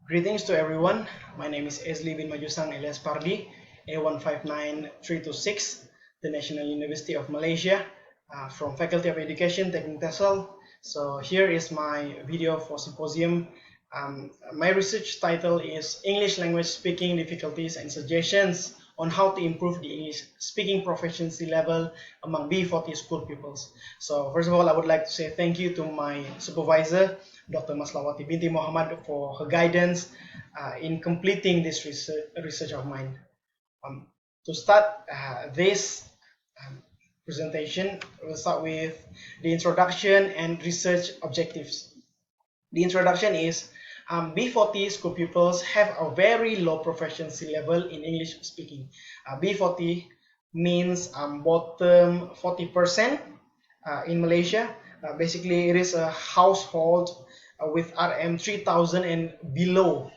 Greetings to everyone. My name is Ezley Bin Majusang alias Pardi, A159326, the National University of Malaysia, from Faculty of Education, taking TESOL. So here is my video for symposium. My research title is English Language Speaking Difficulties and Suggestions on how to improve the English speaking proficiency level among B40 school pupils. So first of all, I would like to say thank you to my supervisor, Dr. Maslawati binti Muhammad, for her guidance in completing this research of mine. To start this presentation, we'll start with the introduction and research objectives. The introduction is B40 school pupils have a very low proficiency level in English speaking. B40 means bottom 40% in Malaysia. Basically, it is a household with RM 3,000 and below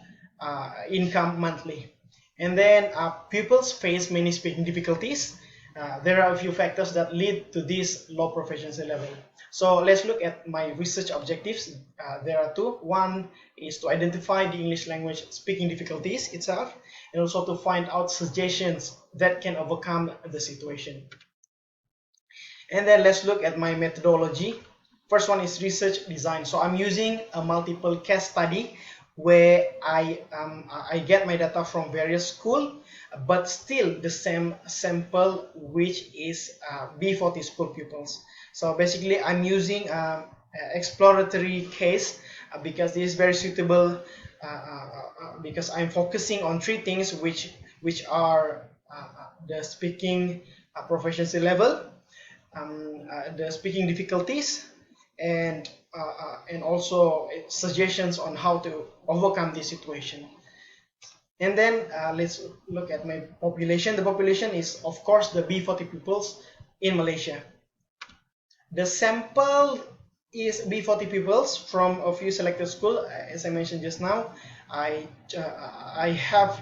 income monthly. And then pupils face many speaking difficulties. There are a few factors that lead to this low proficiency level. So let's look at my research objectives. There are two. One is to identify the English language speaking difficulties itself, and also to find out suggestions that can overcome the situation. And then let's look at my methodology. First one is research design. So I'm using a multiple case study where I get my data from various schools, but still the same sample, which is B40 school pupils. So basically I'm using exploratory case because this is very suitable because I'm focusing on three things which are the speaking proficiency level, the speaking difficulties, and also suggestions on how to overcome this situation. And then let's look at my population. The population is, of course, the B40 pupils in Malaysia. The sample is B40 pupils from a few selected schools. As I mentioned just now, I have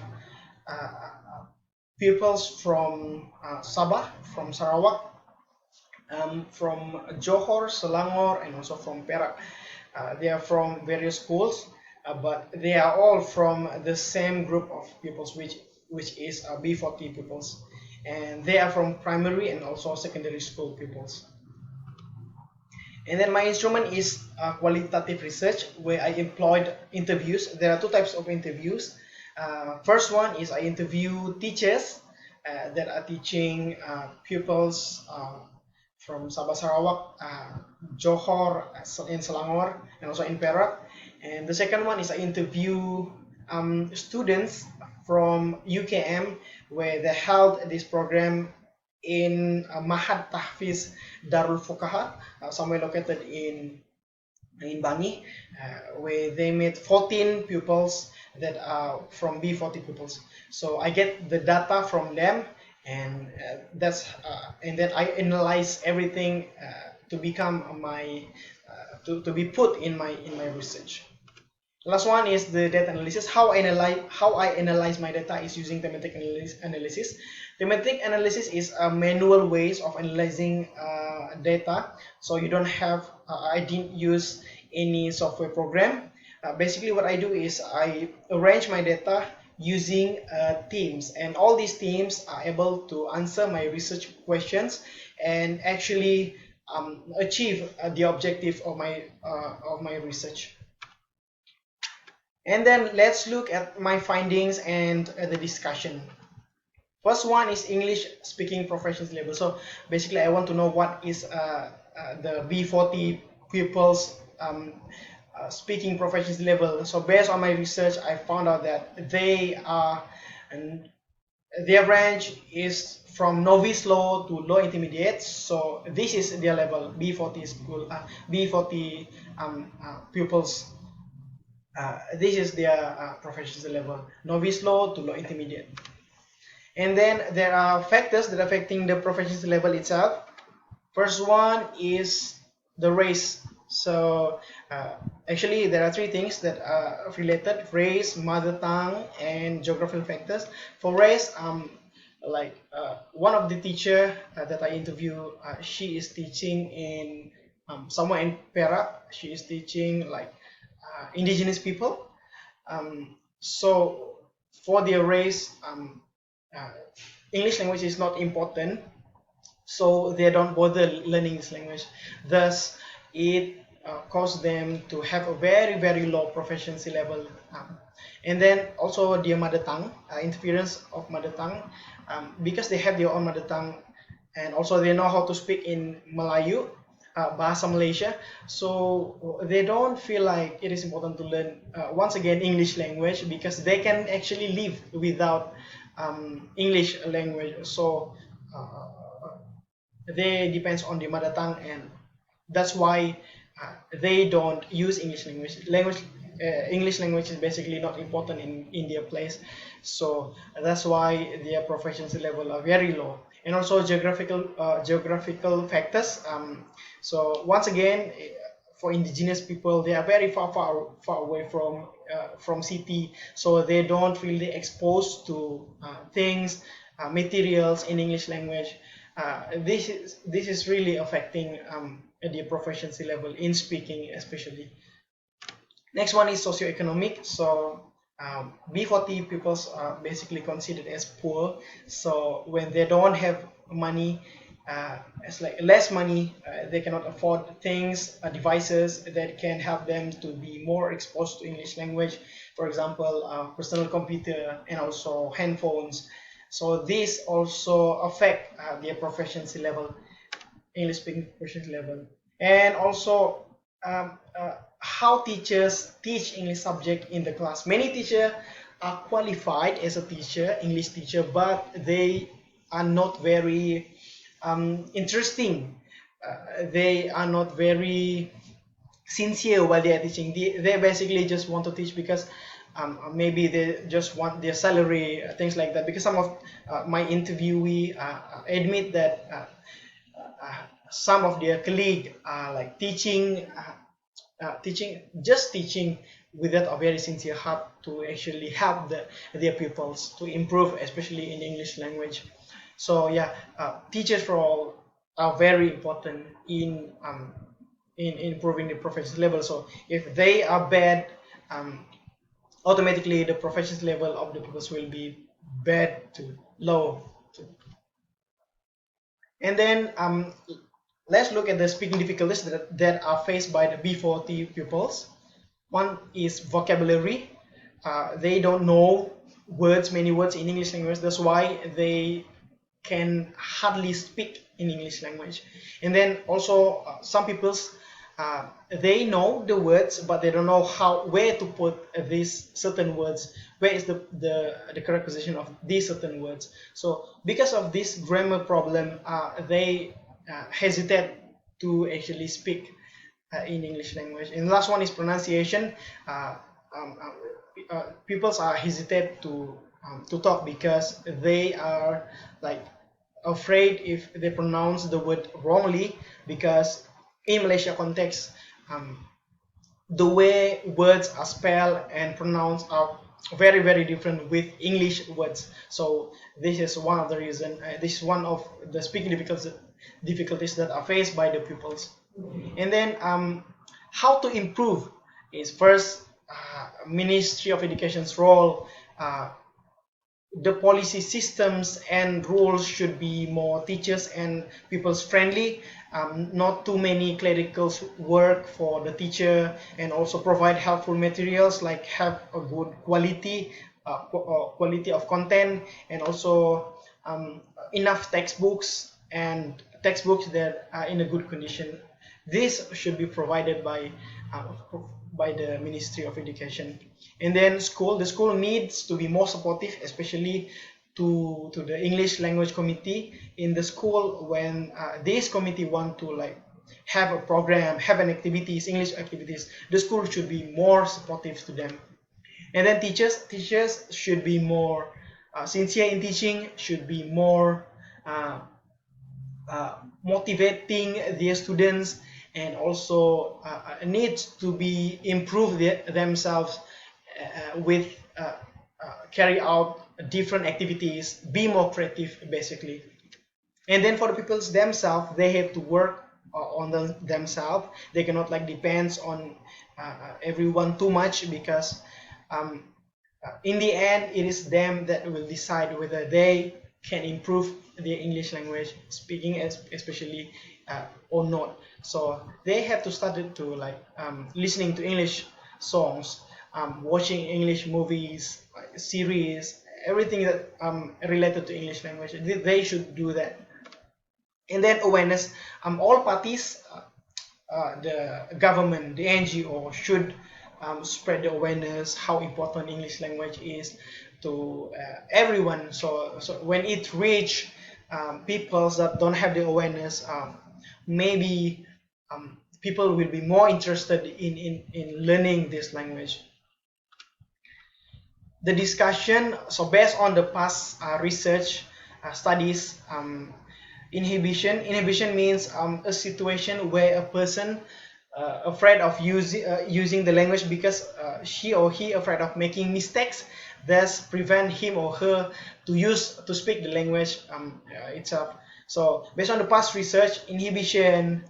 pupils from Sabah, from Sarawak, from Johor, Selangor, and also from Perak. They are from various schools, but they are all from the same group of pupils, which is B40 pupils, and they are from primary and also secondary school pupils. And then my instrument is qualitative research, where I employed interviews. There are two types of interviews. First one is I interview teachers that are teaching pupils from Sabah, Sarawak, Johor, in Selangor, and also in Perak. And the second one is I interview students from UKM, where they held this program in Mahad Tahfiz Darul Fuqaha, somewhere located in Bangi, where they made 14 pupils that are from B40 pupils. So I get the data from them, and then I analyze everything to become my to be put in my research. Last one is the data analysis. How I analyze my data is using thematic analysis. Thematic analysis is a manual ways of analyzing data. So you don't have I didn't use any software program. Basically what I do is I arrange my data using teams, and all these teams are able to answer my research questions and actually achieve the objective of my research. And then let's look at my findings and the discussion. First one is English speaking proficiency level. So basically I want to know what is the B40 pupils speaking proficiency level. So based on my research, I found out that their range is from novice low to low intermediate. So this is their level, B40 pupils. This is their proficiency level, novice low to low intermediate. And then there are factors that are affecting the proficiency level itself. First one is the race. So actually there are three things that are related: race, mother tongue, and geographical factors. For race, one of the teacher that I interview, she is teaching in somewhere in Perak. She is teaching like indigenous people. So for their race, English language is not important, so they don't bother learning this language. Thus, it caused them to have a very low proficiency level. And then also their mother tongue, interference of mother tongue, because they have their own mother tongue, and also they know how to speak in Melayu, Bahasa Malaysia, so they don't feel like it is important to learn once again English language, because they can actually live without English language. So they depends on the mother tongue, and that's why they don't use English language. English language is basically not important in their place, so that's why their proficiency level are very low. And also geographical factors. So once again, for indigenous people, they are very far away from city, so they don't really exposed to things, materials in English language. This is really affecting the proficiency level in speaking, especially. Next one is socioeconomic. So B40 pupils are basically considered as poor. So when they don't have money, it's like less money, they cannot afford things, devices that can help them to be more exposed to English language. For example, personal computer and also handphones. So this also affect their proficiency level, English speaking proficiency level. And also how teachers teach English subject in the class. Many teachers are qualified as a teacher, English teacher, but they are not very interesting. They are not very sincere while they are teaching. They basically just want to teach because maybe they just want their salary, things like that. Because some of my interviewee admit that some of their colleagues are like teaching without a very sincere heart to actually help their pupils to improve, especially in English language. So yeah, teachers role are very important in improving the proficiency level. So if they are bad, automatically the proficiency level of the pupils will be bad to low. And then let's look at the speaking difficulties that are faced by the B40 pupils. One is vocabulary. They don't know many words in English language. That's why they can hardly speak in English language. And then also some pupils, they know the words, but they don't know where to put these certain words. Where is the correct position of these certain words? So because of this grammar problem, they hesitate to actually speak in English language. And the last one is pronunciation. Pupils are hesitate to talk because they are like afraid if they pronounce the word wrongly, because in Malaysia context, the way words are spelled and pronounced are very different with English words. So this is one of the reason. This is one of the speaking difficulties that are faced by the pupils. And then how to improve is first Ministry of Education's role. The policy systems and rules should be more teachers and pupils friendly, not too many clerical work for the teacher, and also provide helpful materials, like have a good quality of content, and also enough textbooks that are in a good condition. This should be provided by the Ministry of Education. And then the school needs to be more supportive, especially to the English language committee in the school. When this committee want to like have a program, have an English activities, the school should be more supportive to them. And then teachers should be more sincere in teaching, should be more motivating their students, and also needs to be improve themselves with carry out different activities, be more creative basically. And then for the pupils themselves, they have to work on themselves. They cannot like depends on everyone too much, because in the end, it is them that will decide whether they can improve their English language speaking, especially or not. So they have to start to like listening to English songs, watching English movies, series, everything that related to English language. They should do that. And then awareness. All parties, the government, the NGO should spread the awareness how important English language is to everyone. So when it reach people that don't have the awareness, maybe people will be more interested in learning this language. The discussion, so based on the past research studies, inhibition means a situation where a person afraid of using the language because she or he afraid of making mistakes, thus prevent him or her to speak the language itself. So based on the past research, inhibition,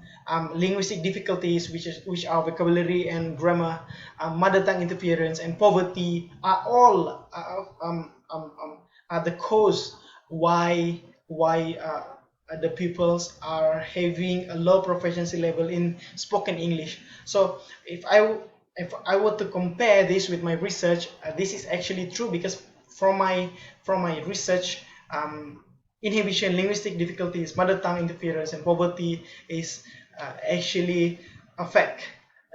linguistic difficulties, which are vocabulary and grammar, mother tongue interference, and poverty are all are the cause why the pupils are having a low proficiency level in spoken English. So if I were to compare this with my research, this is actually true because from my research, inhibition, linguistic difficulties, mother tongue interference, and poverty is actually affect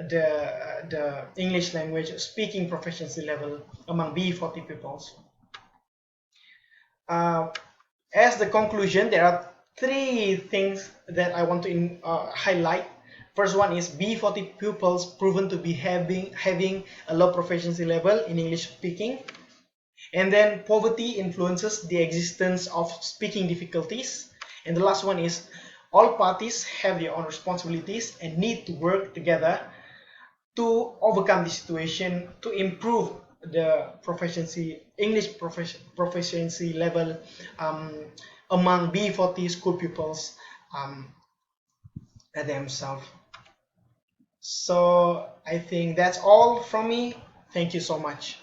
the English language speaking proficiency level among B40 pupils. As the conclusion, there are three things that I want to highlight. First one is B40 pupils proven to be having a low proficiency level in English speaking. And then poverty influences the existence of speaking difficulties. And the last one is all parties have their own responsibilities and need to work together to overcome the situation to improve the English proficiency level among B40 school pupils themselves. So I think that's all from me. Thank you so much.